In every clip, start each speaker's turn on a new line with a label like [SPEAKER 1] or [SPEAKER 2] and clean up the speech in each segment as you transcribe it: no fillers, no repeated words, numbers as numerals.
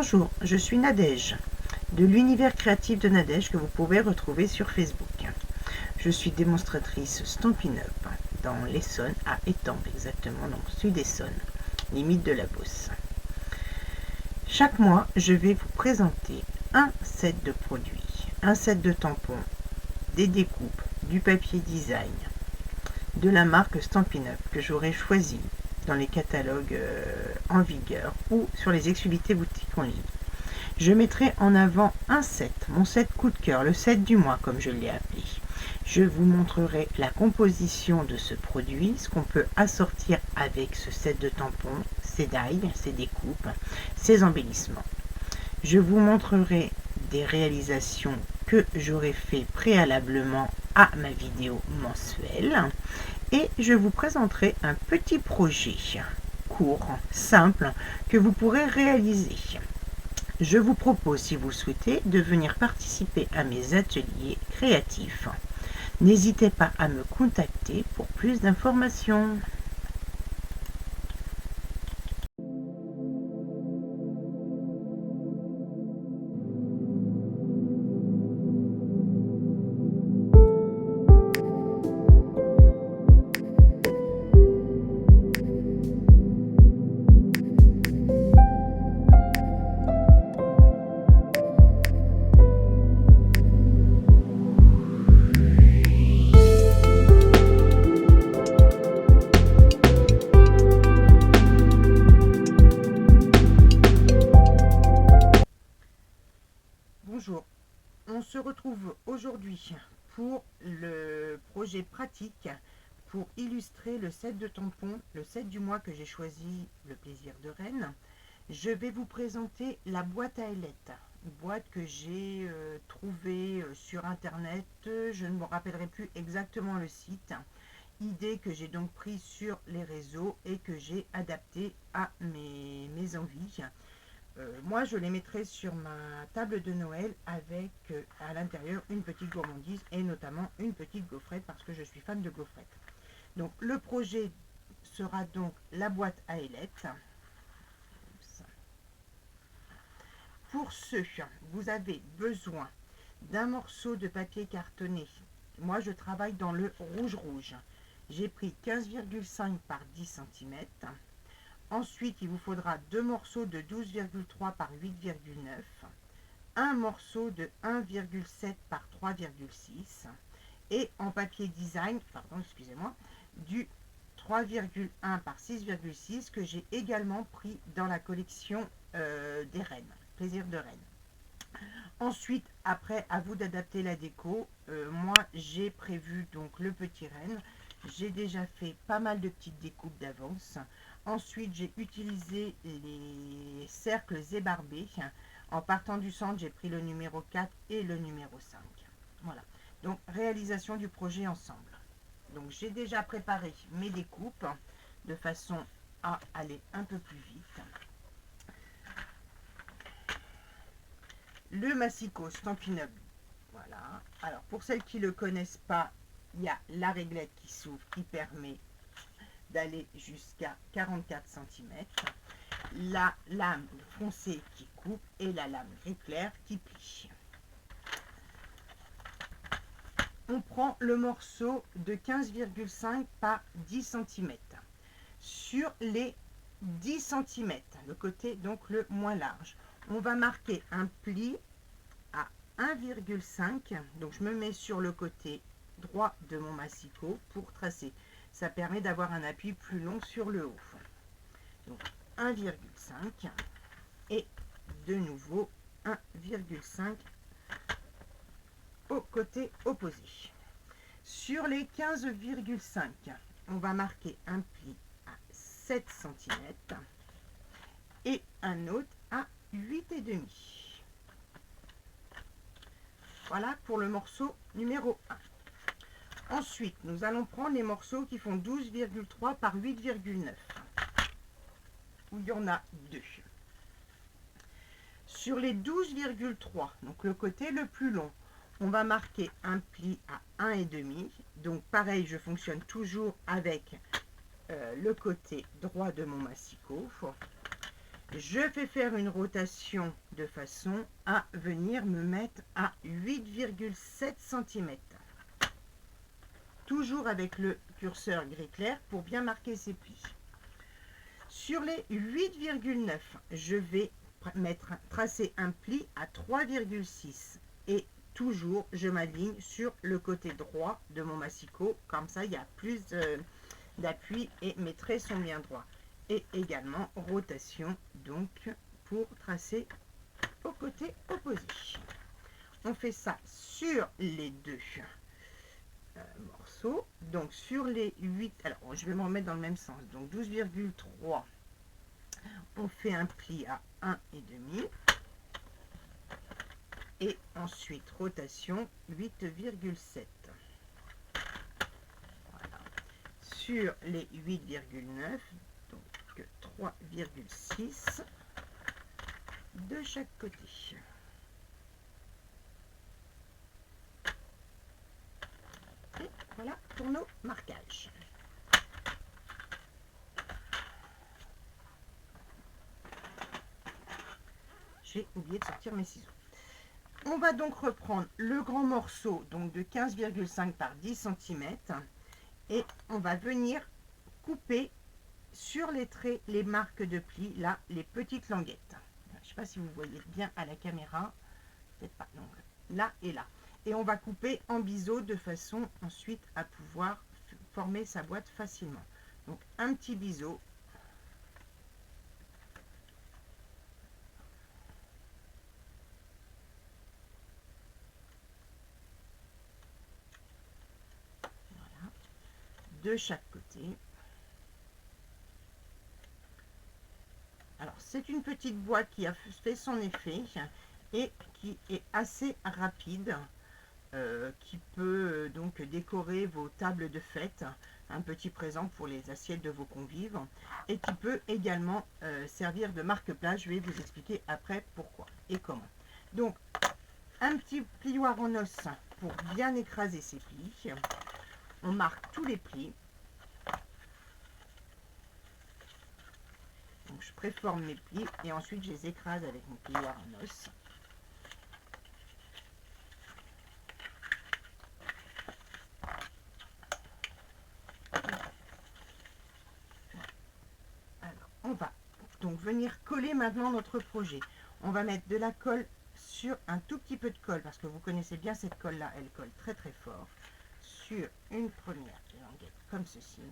[SPEAKER 1] Bonjour, je suis Nadège, de l'univers créatif de Nadège que vous pouvez retrouver sur Facebook. Je suis démonstratrice Stampin' Up dans l'Essonne, à Étampes exactement, dans le sud Essonne, limite de la Beauce. Chaque mois, je vais vous présenter un set de produits, un set de tampons, des découpes, du papier design, de la marque Stampin' Up que j'aurai choisi dans les catalogues en vigueur ou sur les exclusivités boutiques en ligne. Je mettrai en avant un set, mon set coup de cœur, le set du mois comme je l'ai appelé. Je vous montrerai la composition de ce produit, ce qu'on peut assortir avec ce set de tampons, ses die, ses découpes, ses embellissements. Je vous montrerai des réalisations que j'aurai fait préalablement à ma vidéo mensuelle et je vous présenterai un petit projet court, simple, que vous pourrez réaliser. Je vous propose, si vous le souhaitez, de venir participer à mes ateliers créatifs. N'hésitez pas à me contacter pour plus d'informations. Bonjour, on se retrouve aujourd'hui pour le projet pratique pour illustrer le set de tampons, le set du mois que j'ai choisi, le plaisir de Rennes. Je vais vous présenter la boîte à ailettes, une boîte que j'ai trouvée sur internet, je ne me rappellerai plus exactement le site, idée que j'ai donc prise sur les réseaux et que j'ai adaptée à mes envies. Moi, je les mettrai sur ma table de Noël avec à l'intérieur une petite gourmandise et notamment une petite gaufrette parce que je suis fan de gaufrettes. Donc, le projet sera donc la boîte à ailettes. Pour ce, vous avez besoin d'un morceau de papier cartonné. Moi, je travaille dans le rouge. J'ai pris 15,5 par 10 cm. Ensuite, il vous faudra deux morceaux de 12,3 par 8,9, un morceau de 1,7 par 3,6 et en papier design, du 3,1 par 6,6 que j'ai également pris dans la collection des Rennes, plaisir de Rennes. Ensuite, après, à vous d'adapter la déco. Moi, j'ai prévu donc le petit renne. J'ai déjà fait pas mal de petites découpes d'avance. Ensuite, j'ai utilisé les cercles ébarbés. En partant du centre, j'ai pris le numéro 4 et le numéro 5. Voilà. Donc, réalisation du projet ensemble. Donc, j'ai déjà préparé mes découpes de façon à aller un peu plus vite. Le massicot Stampin' Up. Voilà. Alors, pour celles qui ne le connaissent pas, il y a la réglette qui s'ouvre, qui permet d'aller jusqu'à 44 cm, la lame foncée qui coupe et la lame gris clair qui plie. On prend le morceau de 15,5 par 10 cm. Sur les 10 cm, le côté donc le moins large, on va marquer un pli à 1,5. Donc je me mets sur le côté droit de mon massicot pour tracer. Ça permet d'avoir un appui plus long sur le haut. Donc 1,5 et de nouveau 1,5 au côté opposé. Sur les 15,5, on va marquer un pli à 7 cm et un autre à 8,5. Voilà pour le morceau numéro 1. Ensuite, nous allons prendre les morceaux qui font 12,3 par 8,9. Où il y en a deux. Sur les 12,3, donc le côté le plus long, on va marquer un pli à 1,5. Donc pareil, je fonctionne toujours avec le côté droit de mon massicot. Je vais faire une rotation de façon à venir me mettre à 8,7 cm. Toujours avec le curseur gris clair pour bien marquer ces plis. Sur les 8,9, je vais tracer un pli à 3,6 et toujours je m'aligne sur le côté droit de mon massicot, comme ça il y a plus d'appui et mes traits sont bien droits. Et également rotation donc pour tracer au côté opposé. On fait ça sur les deux morceaux. Donc sur les 8, alors je vais me remettre dans le même sens. Donc 12,3, on fait un pli à 1,5 et ensuite rotation 8,7. Voilà. Sur les 8,9, donc 3,6 de chaque côté. Et voilà pour nos marquages. J'ai oublié de sortir mes ciseaux. On va donc reprendre le grand morceau donc de 15,5 par 10 cm et on va venir couper sur les traits, les marques de pli, là, les petites languettes. Je ne sais pas si vous voyez bien à la caméra, peut-être pas, donc là et là. Et on va couper en biseau de façon ensuite à pouvoir former sa boîte facilement. Donc un petit biseau. Voilà. De chaque côté. Alors c'est une petite boîte qui a fait son effet et qui est assez rapide. Qui peut donc décorer vos tables de fête, un petit présent pour les assiettes de vos convives, et qui peut également servir de marque-page. Je vais vous expliquer après pourquoi et comment. Donc, un petit plioir en os pour bien écraser ces plis. On marque tous les plis. Donc, je préforme mes plis et ensuite je les écrase avec mon plioir en os. On va donc venir coller maintenant notre projet. On va mettre de la colle sur un tout petit peu de colle, parce que vous connaissez bien cette colle-là, elle colle très très fort, sur une première languette comme ceci.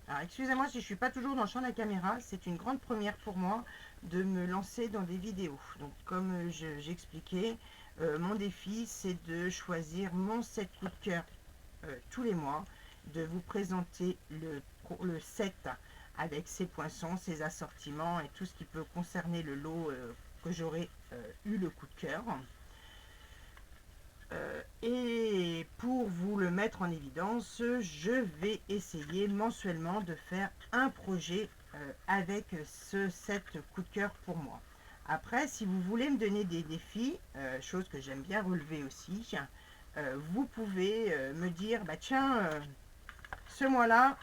[SPEAKER 1] Alors excusez-moi si je ne suis pas toujours dans le champ de la caméra, c'est une grande première pour moi de me lancer dans des vidéos. Donc comme j'expliquais, mon défi c'est de choisir mon set coup de cœur tous les mois, de vous présenter le set avec ses poinçons, ses assortiments et tout ce qui peut concerner le lot que j'aurais eu le coup de cœur. Et pour vous le mettre en évidence, je vais essayer mensuellement de faire un projet avec ce set coup de cœur pour moi. Après, si vous voulez me donner des défis, chose que j'aime bien relever aussi, vous pouvez me dire, bah tiens, ce mois-là,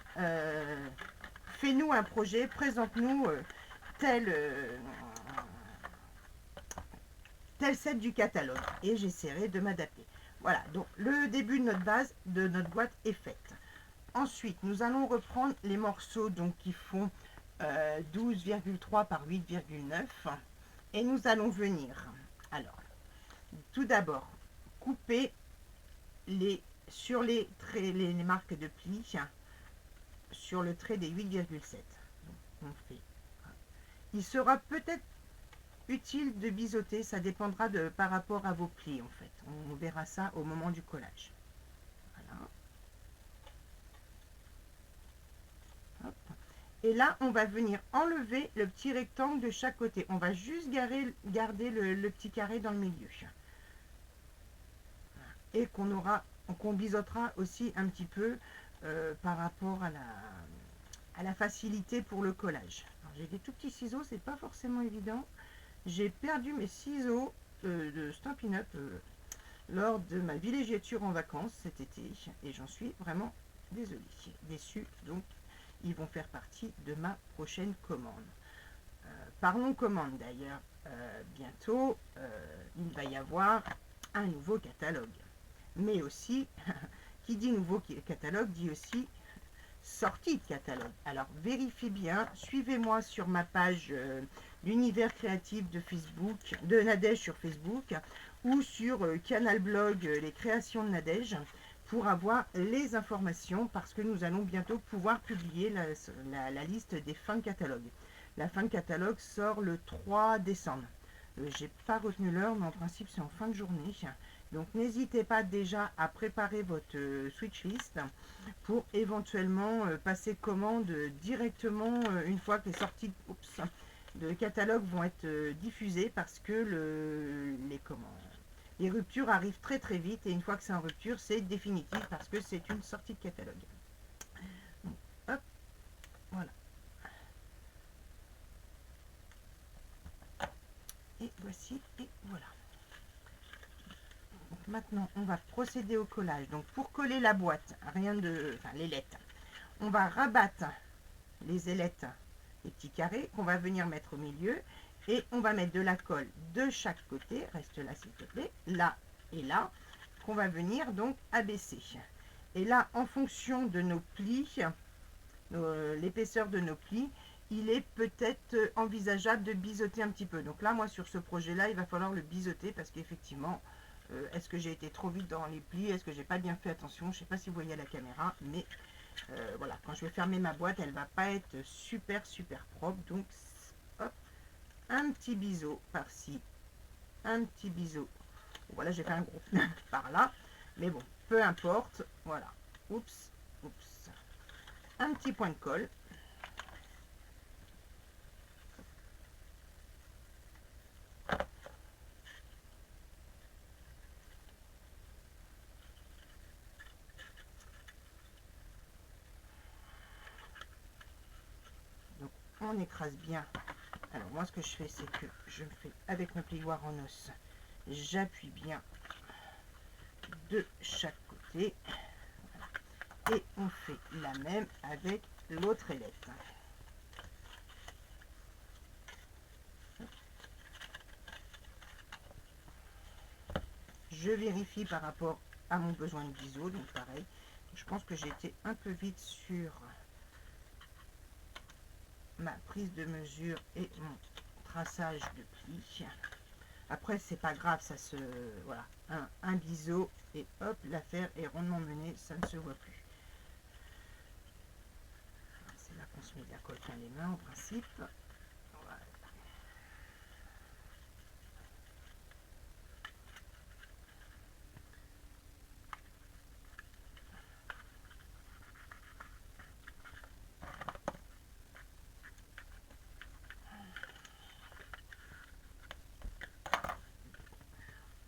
[SPEAKER 1] fais-nous un projet, présente-nous tel set du catalogue et j'essaierai de m'adapter. Voilà, donc le début de notre base, de notre boîte est faite. Ensuite, nous allons reprendre les morceaux donc, qui font 12,3 par 8,9 et nous allons venir, alors, tout d'abord, couper sur les traits, les marques de pli, sur le trait des 8,7. On fait. Il sera peut-être utile de biseauter, ça dépendra par rapport à vos plis en fait. On verra ça au moment du collage. Voilà. Hop. Et là, on va venir enlever le petit rectangle de chaque côté. On va juste garder le petit carré dans le milieu. Et qu'on biseautera aussi un petit peu par rapport à la facilité pour le collage. J'ai des tout petits ciseaux, c'est pas forcément évident. J'ai perdu mes ciseaux de Stampin' Up lors de ma villégiature en vacances cet été et j'en suis vraiment désolée, déçue. Donc ils vont faire partie de ma prochaine commande. Parlons commande d'ailleurs. Bientôt, il va y avoir un nouveau catalogue. Mais aussi, qui dit nouveau catalogue, dit aussi sortie de catalogue. Alors vérifiez bien, suivez-moi sur ma page l'univers créatif de Facebook, de Nadège sur Facebook, ou sur Canal Blog les créations de Nadège, pour avoir les informations, parce que nous allons bientôt pouvoir publier la liste des fins de catalogue. La fin de catalogue sort le 3 décembre. J'ai pas retenu l'heure, mais en principe c'est en fin de journée. Donc n'hésitez pas déjà à préparer votre switch list pour éventuellement passer commande directement une fois que les sorties de catalogue vont être diffusées, parce que les ruptures arrivent très très vite, et une fois que c'est en rupture, c'est définitif parce que c'est une sortie de catalogue. Donc, hop, voilà. Et voici, et voilà. Donc maintenant, on va procéder au collage. Donc pour coller la boîte, rien de, enfin l'ailettes, on va rabattre les ailettes, les petits carrés qu'on va venir mettre au milieu, et on va mettre de la colle de chaque côté, reste là s'il te plaît, là et là, qu'on va venir donc abaisser. Et là, en fonction de nos plis, l'épaisseur de nos plis, il est peut-être envisageable de biseauter un petit peu. Donc là, moi, sur ce projet-là, il va falloir le biseauter, parce qu'effectivement, est-ce que j'ai été trop vite dans les plis? Est-ce que j'ai pas bien fait attention? Je sais pas si vous voyez à la caméra, mais voilà, quand je vais fermer ma boîte, elle va pas être super propre. Donc, hop, un petit biseau par-ci, un petit biseau. Voilà, j'ai fait un gros par là, mais bon, peu importe. Voilà, oups, oups. Un petit point de colle. Donc, on écrase bien. Alors, moi, ce que je fais, c'est que je me fais avec mon plioir en os. J'appuie bien de chaque côté. Voilà. Et on fait la même avec l'autre ailette. Je vérifie par rapport à mon besoin de biseau, donc pareil. Je pense que j'ai été un peu vite sur ma prise de mesure et mon traçage de plis. Après, c'est pas grave, ça se... Voilà, un biseau et hop, l'affaire est rondement menée, ça ne se voit plus. C'est là qu'on se met de la colle plein les mains, en principe. Voilà.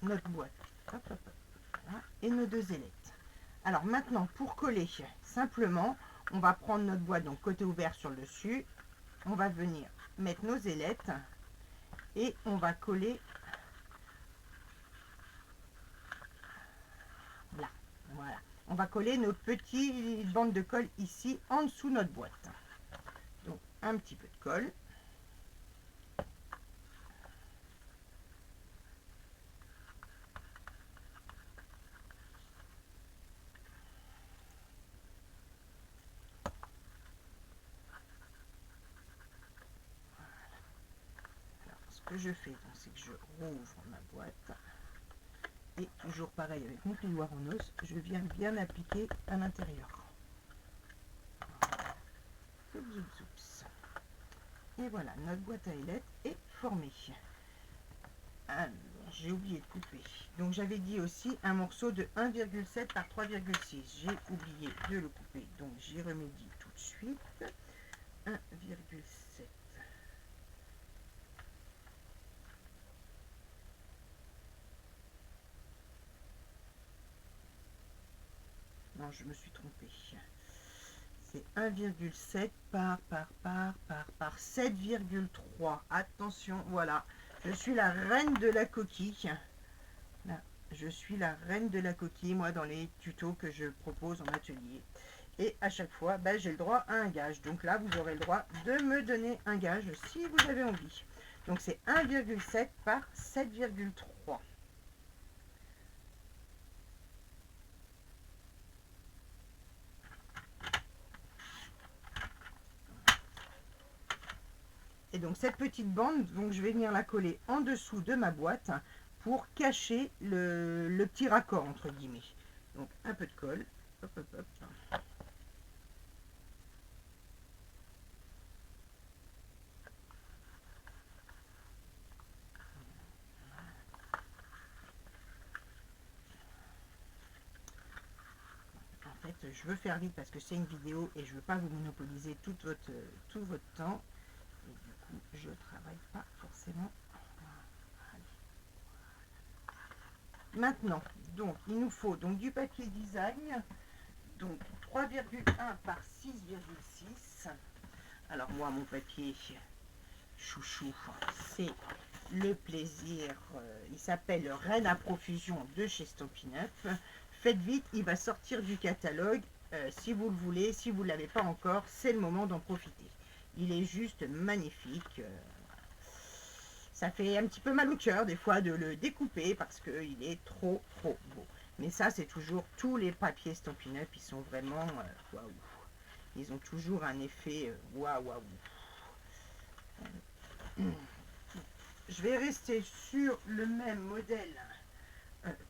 [SPEAKER 1] Notre boîte, hop, hop, hop, voilà, et nos deux ailettes. Alors maintenant, pour coller, simplement, on va prendre notre boîte, donc côté ouvert sur le dessus, on va venir mettre nos ailettes et on va coller là, voilà. On va coller nos petites bandes de colle ici, en dessous de notre boîte. Donc, un petit peu de colle. Ce que je fais, c'est que je rouvre ma boîte et toujours pareil avec mon plioir en os, je viens bien appliquer à l'intérieur. Et voilà, notre boîte à ailettes est formée. J'ai oublié de couper. Donc j'avais dit aussi un morceau de 1,7 par 3,6. J'ai oublié de le couper, donc j'y remédie tout de suite. 1,7. Non, je me suis trompée. C'est 1,7 par 7,3. Attention, voilà. Je suis la reine de la coquille. Là, je suis la reine de la coquille, moi, dans les tutos que je propose en atelier. Et à chaque fois, bah, j'ai le droit à un gage. Donc là, vous aurez le droit de me donner un gage si vous avez envie. Donc c'est 1,7 par 7,3. Et donc cette petite bande, donc je vais venir la coller en dessous de ma boîte pour cacher le petit raccord entre guillemets. Donc un peu de colle. Hop, hop, hop. En fait, je veux faire vite parce que c'est une vidéo et je veux pas vous monopoliser tout votre temps. Et du coup, je travaille pas forcément. Maintenant, donc il nous faut donc du papier design, donc 3,1 par 6,6. Alors moi, mon papier chouchou, c'est le plaisir. Il s'appelle Reine à profusion de chez Stampin' Up. Faites vite, il va sortir du catalogue. Si vous le voulez, si vous ne l'avez pas encore, c'est le moment d'en profiter. Il est juste magnifique. Ça fait un petit peu mal au cœur des fois de le découper parce qu'il est trop beau. Mais ça, c'est toujours tous les papiers Stampin' Up, ils sont vraiment waouh. Ils ont toujours un effet waouh. Je vais rester sur le même modèle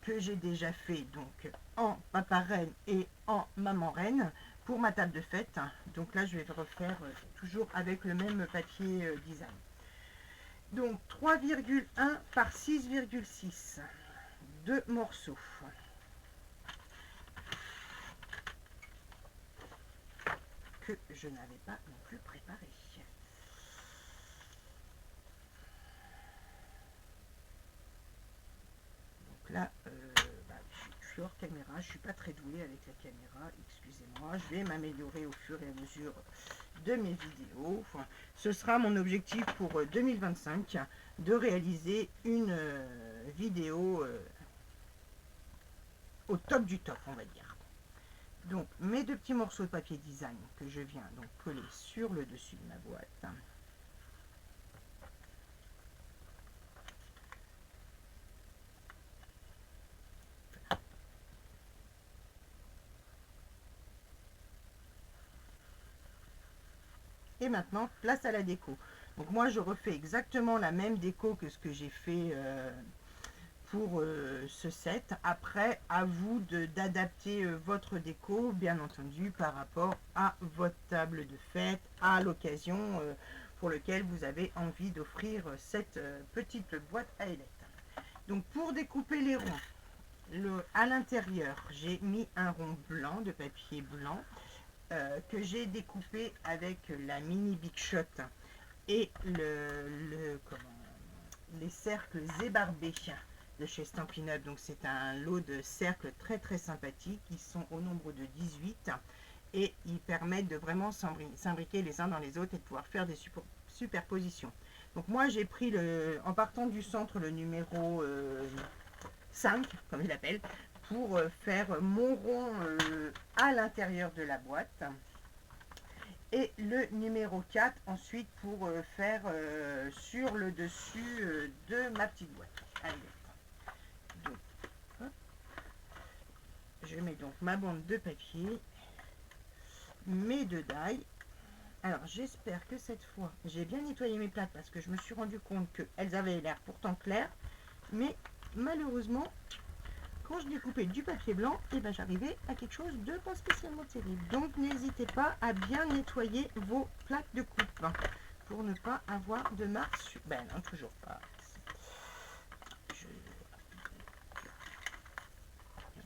[SPEAKER 1] que j'ai déjà fait, donc en papa reine et en maman reine pour ma table de fête. Donc là, je vais refaire toujours avec le même papier design. Donc 3,1 par 6,6, deux morceaux. Que je n'avais pas non plus préparé. Donc là, je suis hors caméra, je ne suis pas très douée avec la caméra, excusez-moi, je vais m'améliorer au fur et à mesure de mes vidéos. Enfin, ce sera mon objectif pour 2025, de réaliser une vidéo au top du top, on va dire. Donc mes deux petits morceaux de papier design que je viens donc coller sur le dessus de ma boîte. Et maintenant, place à la déco. Donc moi, je refais exactement la même déco que ce que j'ai fait pour ce set. Après, à vous d'adapter votre déco, bien entendu, par rapport à votre table de fête, à l'occasion pour lequel vous avez envie d'offrir cette petite boîte à ailettes. Donc pour découper les ronds, à l'intérieur, j'ai mis un rond blanc de papier blanc que j'ai découpé avec la mini Big Shot et les cercles ébarbés de chez Stampin' Up. Donc c'est un lot de cercles très sympathiques. Ils sont au nombre de 18 et ils permettent de vraiment s'imbriquer les uns dans les autres et de pouvoir faire des superpositions. Donc moi j'ai pris en partant du centre le numéro 5, comme il l'appelle, pour faire mon rond à l'intérieur de la boîte. Et le numéro 4 ensuite pour faire sur le dessus de ma petite boîte. Allez. Donc, hop. Je mets donc ma bande de papier, mes deux die. Alors j'espère que cette fois j'ai bien nettoyé mes plaques parce que je me suis rendu compte qu'elles avaient l'air pourtant claires, mais malheureusement quand je découpais du papier blanc, et ben j'arrivais à quelque chose de pas spécialement terrible. Donc n'hésitez pas à bien nettoyer vos plaques de coupe pour ne pas avoir de marques sur... Ben non, toujours pas.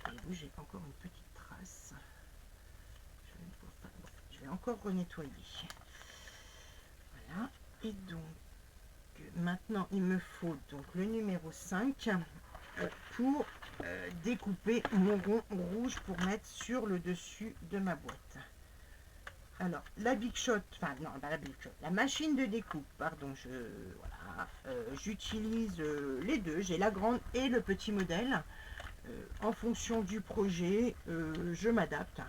[SPEAKER 1] Voyez-vous, j'ai encore une petite trace. Je vais encore renettoyer. Voilà. Et donc, maintenant, il me faut donc le numéro 5 pour découper mon rond rouge pour mettre sur le dessus de ma boîte. Alors, la Big Shot, enfin non, pas la Big Shot, la machine de découpe, pardon, j'utilise les deux, j'ai la grande et le petit modèle. En fonction du projet, je m'adapte.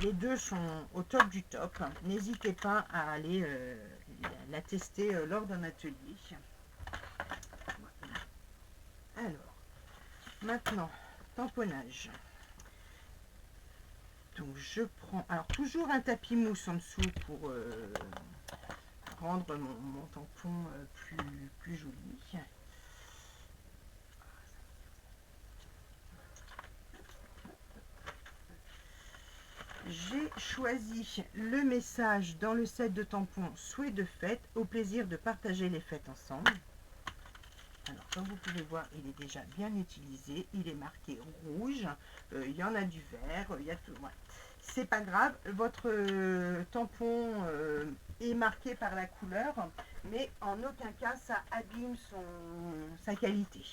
[SPEAKER 1] les deux sont au top du top. N'hésitez pas à aller la tester lors d'un atelier. Voilà. Alors, maintenant, tamponnage. Donc je prends, alors toujours un tapis mousse en dessous pour rendre mon tampon plus joli. J'ai choisi le message dans le set de tampons souhait de fête, au plaisir de partager les fêtes ensemble. Alors comme vous pouvez voir, il est déjà bien utilisé, il est marqué rouge, il y en a du vert, il y a tout. Ouais. C'est pas grave, votre tampon est marqué par la couleur, mais en aucun cas ça abîme sa qualité.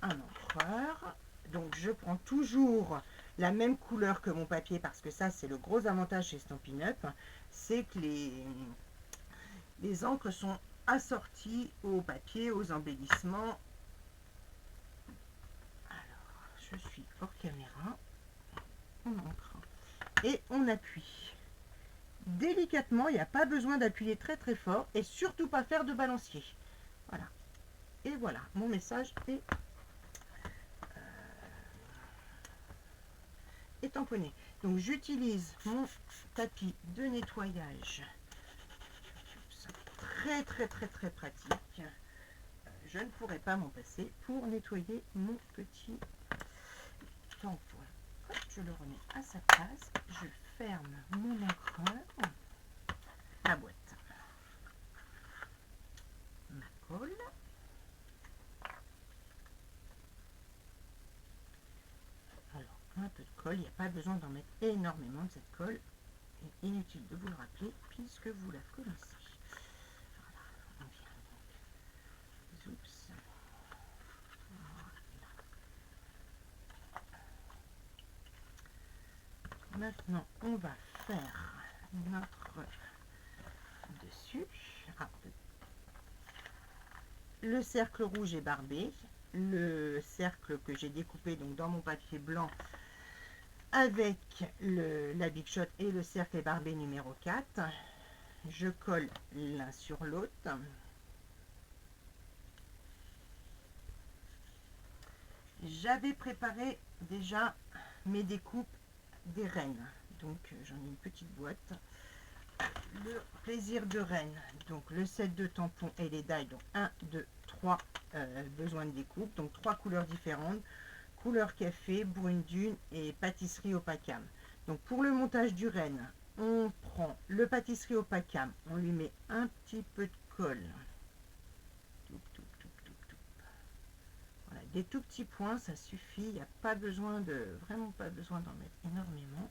[SPEAKER 1] Un encreur. Donc je prends toujours la même couleur que mon papier parce que ça c'est le gros avantage chez Stampin' Up, c'est que les encres sont assorties au papier, aux embellissements. Alors je suis hors caméra, on encre et on appuie. Délicatement, il n'y a pas besoin d'appuyer très très fort et surtout pas faire de balancier. Voilà. Et voilà, mon message est tamponné. Donc j'utilise mon tapis de nettoyage. Très très très très pratique. Je ne pourrais pas m'en passer pour nettoyer mon petit tampon. Hop, je le remets à sa place. Je ferme mon encreur. La boîte. Ma colle. Alors, un peu de colle. Il n'y a pas besoin d'en mettre énormément de cette colle. Et inutile de vous le rappeler puisque vous la connaissez. Voilà, on vient donc. Oups. Voilà. Maintenant, on va faire notre dessus. Ah, le cercle rouge est barbé. Le cercle que j'ai découpé donc dans mon papier blanc avec la Big Shot et le cercle est barbé numéro 4. Je colle l'un sur l'autre. J'avais préparé déjà mes découpes des rennes. Donc j'en ai une petite boîte. Le plaisir de reine, donc le set de tampons et les die, donc 1, 2, 3 besoins de découpe, donc 3 couleurs différentes, couleur café, brune dune et pâtisserie opacam. Donc pour le montage du renne, on prend le pâtisserie opacam, on lui met un petit peu de colle, voilà, des tout petits points, ça suffit, il n'y a pas besoin vraiment pas besoin d'en mettre énormément.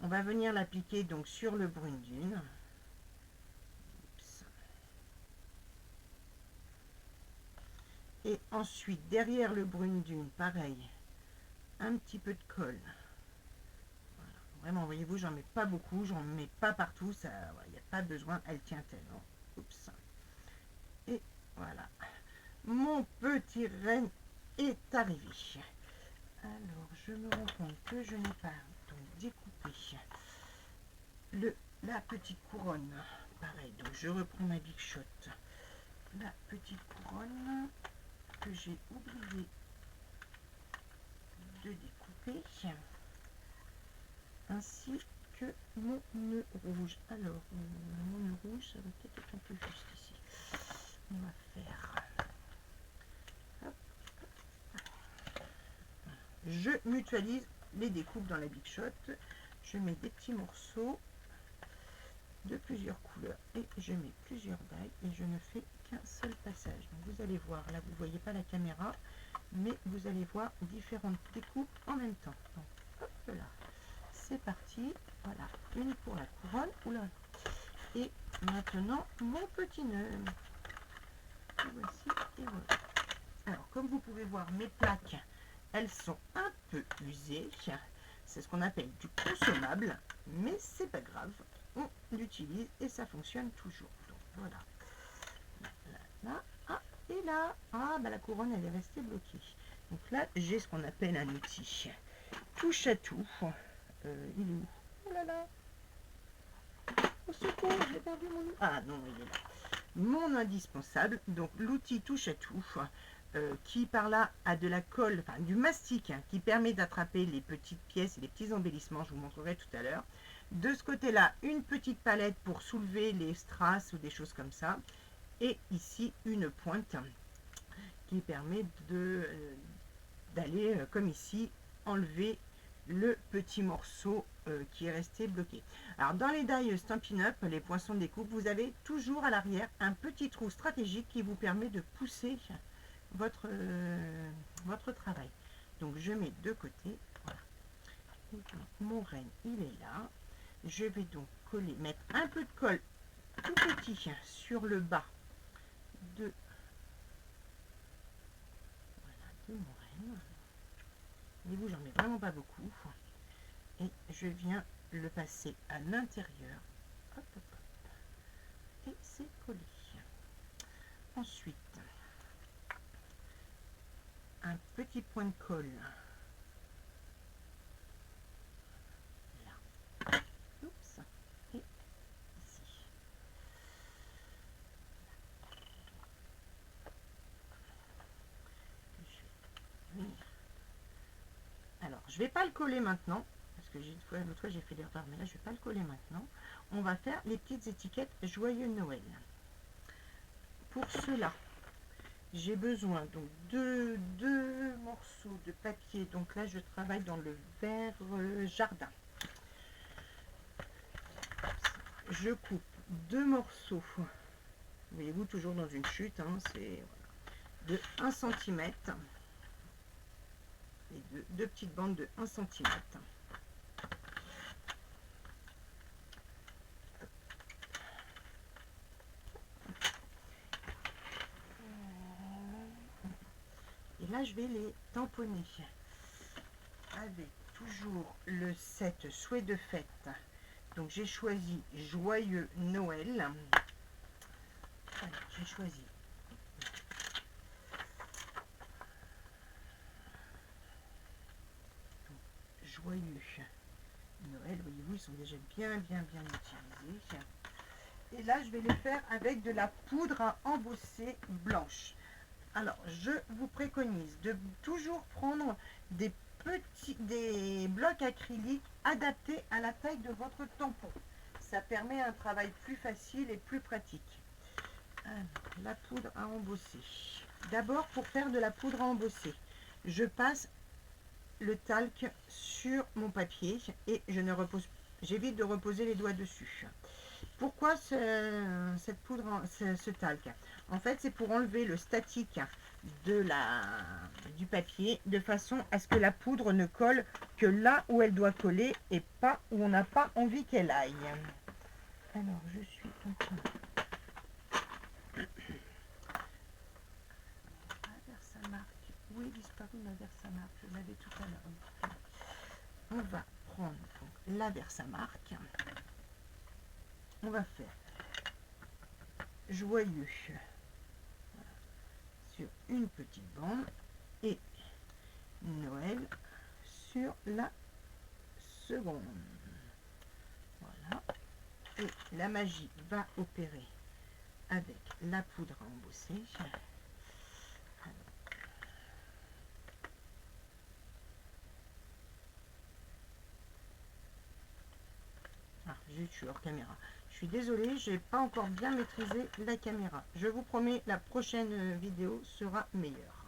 [SPEAKER 1] On va venir l'appliquer donc sur le brune dune. Et ensuite, derrière le brune dune, pareil, un petit peu de colle. Voilà. Vraiment, voyez-vous, j'en mets pas beaucoup, j'en mets pas partout, ça, il n'y a pas besoin, elle tient tellement. Oups. Et voilà, mon petit renne est arrivé. Alors, je me rends compte que je n'ai pas donc découpé la petite couronne. Pareil, donc je reprends ma Big Shot. La petite couronne que j'ai oublié de découper, ainsi que mon nœud rouge. Alors, mon nœud rouge, ça va peut-être être un peu juste ici. On va faire... Hop, hop. Je mutualise les découpes dans la Big Shot. Je mets des petits morceaux de plusieurs couleurs et je mets plusieurs dailles et je ne fais qu'un seul passage. Donc vous allez voir, là vous ne voyez pas la caméra, mais vous allez voir différentes découpes en même temps. Donc hop là, c'est parti. Voilà, une pour la couronne. Oula. Et maintenant mon petit nœud. Et voici, et voilà. Alors comme vous pouvez voir, mes plaques, elles sont un peu usées. C'est ce qu'on appelle du consommable, mais c'est pas grave. On l'utilise et ça fonctionne toujours. Donc Voilà. Là. Ah, et là. Ah, bah la couronne, elle est restée bloquée. Donc là, j'ai ce qu'on appelle un outil touche à tout. Il est où? Oh là là. Au secours, j'ai perdu mon... Ah non, il est là. Mon indispensable, donc l'outil touche à tout, qui par là a de la colle, enfin du mastic, hein, qui permet d'attraper les petites pièces et les petits embellissements, je vous montrerai tout à l'heure. De ce côté-là, une petite palette pour soulever les strass ou des choses comme ça. Et ici, une pointe qui permet d'aller, comme ici, enlever le petit morceau qui est resté bloqué. Alors dans les die Stampin' Up, les poinçons de découpe, vous avez toujours à l'arrière un petit trou stratégique qui vous permet de pousser votre travail. Donc je mets de côté, voilà. Mon renne, il est là. Je vais donc coller, mettre un peu de colle tout petit sur le bas de, voilà, de mon renne. Et vous, j'en mets vraiment pas beaucoup. Et je viens le passer à l'intérieur. Hop, hop, hop. Et c'est collé. Ensuite, un petit point de colle. Là. Oups. Et ici. Je vais venir. Alors, je vais pas le coller maintenant. Parce que l'autre fois j'ai fait l'erreur, mais là je vais pas le coller maintenant. On va faire les petites étiquettes Joyeux Noël. Pour cela, j'ai besoin donc de deux morceaux de papier. Donc là, je travaille dans le vert jardin. Je coupe deux morceaux. Voyez-vous, toujours dans une chute. Hein, c'est de 1 cm. Et deux petites bandes de 1 cm. Et là, je vais les tamponner avec toujours le set souhait de fête. Donc, j'ai choisi Joyeux Noël. Alors, j'ai choisi Joyeux Noël. Voyez-vous, ils sont déjà bien utilisés. Et là, je vais les faire avec de la poudre à embosser blanche. Alors, je vous préconise de toujours prendre des blocs acryliques adaptés à la taille de votre tampon. Ça permet un travail plus facile et plus pratique. Alors, la poudre à embosser. D'abord, pour faire de la poudre à embosser, je passe le talc sur mon papier et j'évite de reposer les doigts dessus. Pourquoi cette poudre, ce talc? En fait, c'est pour enlever le statique du papier de façon à ce que la poudre ne colle que là où elle doit coller et pas où on n'a pas envie qu'elle aille. Alors, je suis en train la Versamark. Où est disparu la Versamark? Je l'avais tout à l'heure. On va prendre donc la Versamark. On va faire Joyeux sur une petite bande et Noël sur la seconde. Voilà. Et la magie va opérer avec la poudre à embosser. Ah, je suis hors caméra. Je suis désolée, j'ai pas encore bien maîtrisé la caméra. Je vous promets, la prochaine vidéo sera meilleure.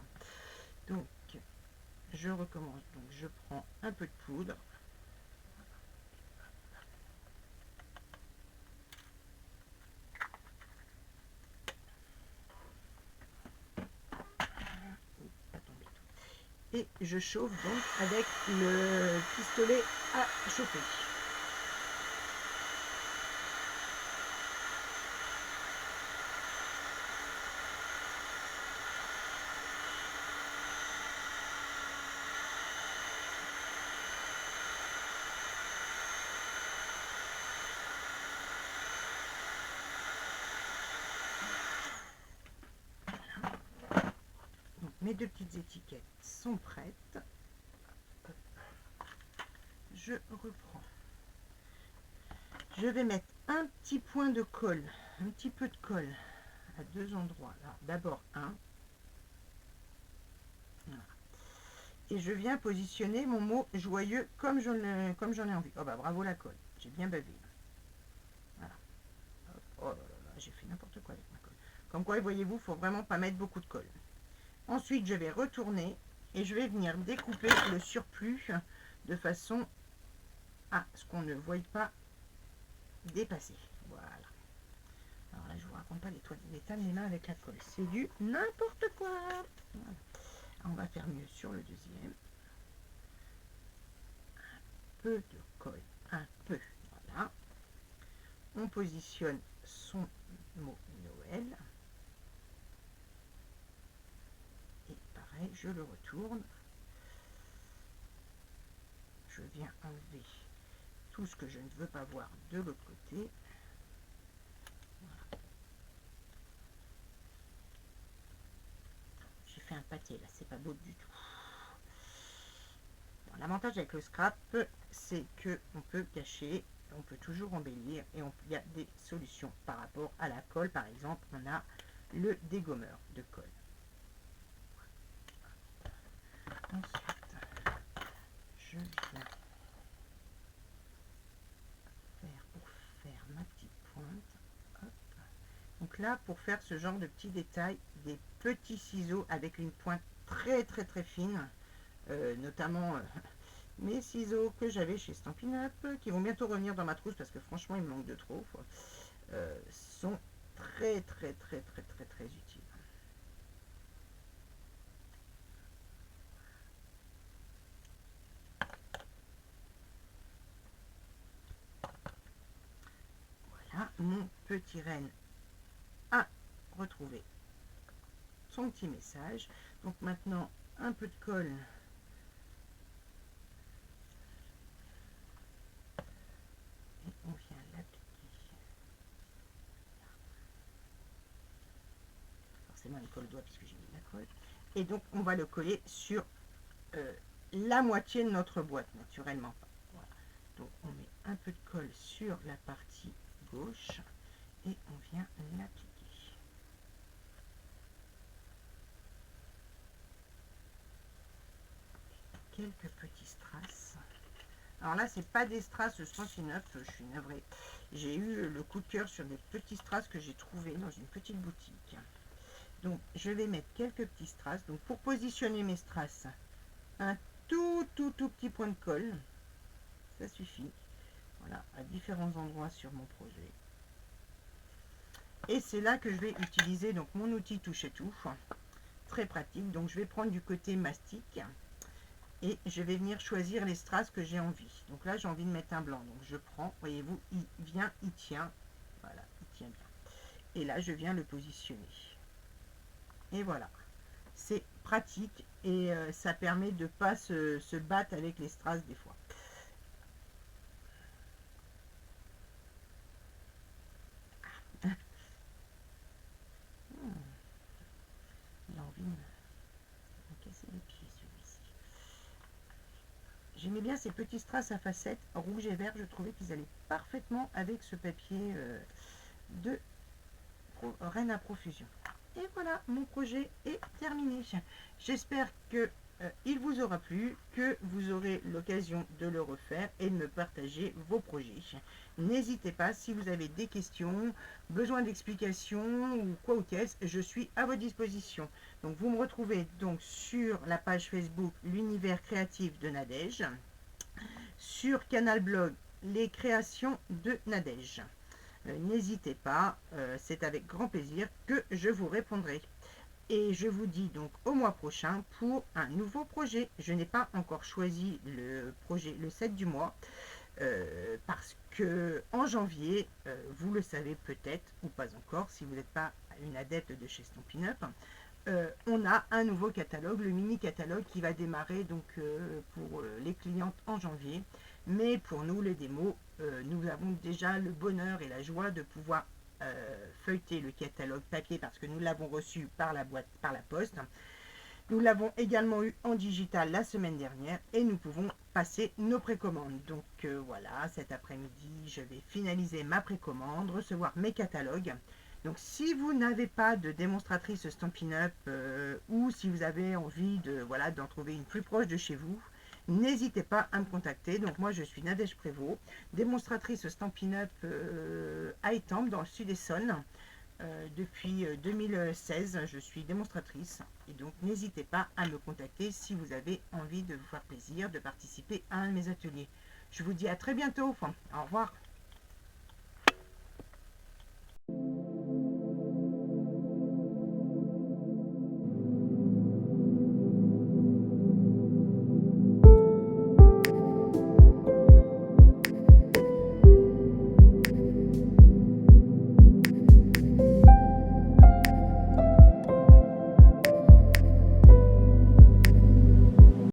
[SPEAKER 1] Donc, je recommence. Donc, je prends un peu de poudre. Et je chauffe donc avec le pistolet à chauffer. mes deux petites étiquettes sont prêtes. Je reprends. Je vais mettre un petit point de colle, un petit peu de colle à deux endroits. Alors d'abord un. Voilà. Et je viens positionner mon mot joyeux comme j'en ai envie. Oh bah bravo la colle, j'ai bien bavé. Voilà. Oh là là, j'ai fait n'importe quoi avec ma colle. Comme quoi, voyez-vous, il faut vraiment pas mettre beaucoup de colle. Ensuite, je vais retourner et je vais venir découper le surplus de façon à ce qu'on ne voie pas dépasser. Voilà. Alors là, je vous raconte pas les tas de mes mains avec la colle. C'est du n'importe quoi. Voilà. On va faire mieux sur le deuxième. Un peu de colle. Un peu. Voilà. On positionne son mot Noël. Et pareil, je le retourne. Je viens enlever tout ce que je ne veux pas voir de l'autre côté. Voilà. J'ai fait un pâté là, c'est pas beau du tout. Bon, l'avantage avec le scrap, c'est que on peut cacher, on peut toujours embellir et il y a des solutions par rapport à la colle. Par exemple, on a le dégommeur de colle. Ensuite, je viens pour faire ma petite pointe. Hop. Donc là, pour faire ce genre de petits détails, des petits ciseaux avec une pointe très très très fine, notamment mes ciseaux que j'avais chez Stampin' Up, qui vont bientôt revenir dans ma trousse parce que franchement il me manque de trop, sont très très très très très très utiles. Voilà, mon petit renne a retrouvé son petit message. Donc maintenant, un peu de colle. Et on vient l'appliquer. Forcément, il colle le doigt puisque j'ai mis de la colle. Et donc, on va le coller sur la moitié de notre boîte, naturellement. Voilà. Donc, on met un peu de colle sur la partie gauche et on vient l'appliquer. Quelques petits strass. Alors là, c'est pas des strass Stampin' Up, je suis navrée. J'ai eu le coup de cœur sur des petits strass que j'ai trouvé dans une petite boutique. Donc, je vais mettre quelques petits strass. Donc, pour positionner mes strass, un tout petit point de colle. Ça suffit. Voilà, à différents endroits sur mon projet. Et c'est là que je vais utiliser donc mon outil touche et tout. Très pratique. Donc, je vais prendre du côté mastic. Et je vais venir choisir les strass que j'ai envie. Donc là, j'ai envie de mettre un blanc. Donc je prends, voyez-vous, il vient, il tient. Voilà, il tient bien. Et là, je viens le positionner. Et voilà. C'est pratique et ça permet de ne pas se battre avec les strass des fois. Il a envie de me casser les pieds, celui-ci. J'aimais bien ces petits strass à facettes rouge et vert. Je trouvais qu'ils allaient parfaitement avec ce papier de Reine à profusion. Et voilà, mon projet est terminé. J'espère que il vous aura plu, que vous aurez l'occasion de le refaire et de me partager vos projets. N'hésitez pas, si vous avez des questions, besoin d'explications ou quoi ou qu'est-ce, je suis à votre disposition. Donc vous me retrouvez donc sur la page Facebook L'Univers Créatif de Nadège, sur Canal Blog Les Créations de Nadège. N'hésitez pas, c'est avec grand plaisir que je vous répondrai. Et je vous dis donc au mois prochain pour un nouveau projet. Je n'ai pas encore choisi le projet, le 7 du mois, parce que en janvier, vous le savez peut-être, ou pas encore, si vous n'êtes pas une adepte de chez Stampin' Up, on a un nouveau catalogue, le mini catalogue qui va démarrer donc pour les clientes en janvier. Mais pour nous, les démos, nous avons déjà le bonheur et la joie de pouvoir feuilleter le catalogue papier parce que nous l'avons reçu par la boîte, par la poste. Nous l'avons également eu en digital la semaine dernière et nous pouvons passer nos précommandes. Donc voilà, cet après-midi, je vais finaliser ma précommande, recevoir mes catalogues. Donc si vous n'avez pas de démonstratrice Stampin' Up ou si vous avez envie de voilà d'en trouver une plus proche de chez vous, n'hésitez pas à me contacter. Donc moi je suis Nadège Prévost, démonstratrice Stampin' Up à Étampes dans le sud Essonne. Depuis 2016, je suis démonstratrice et donc n'hésitez pas à me contacter si vous avez envie de vous faire plaisir de participer à un de mes ateliers. Je vous dis à très bientôt. Au revoir.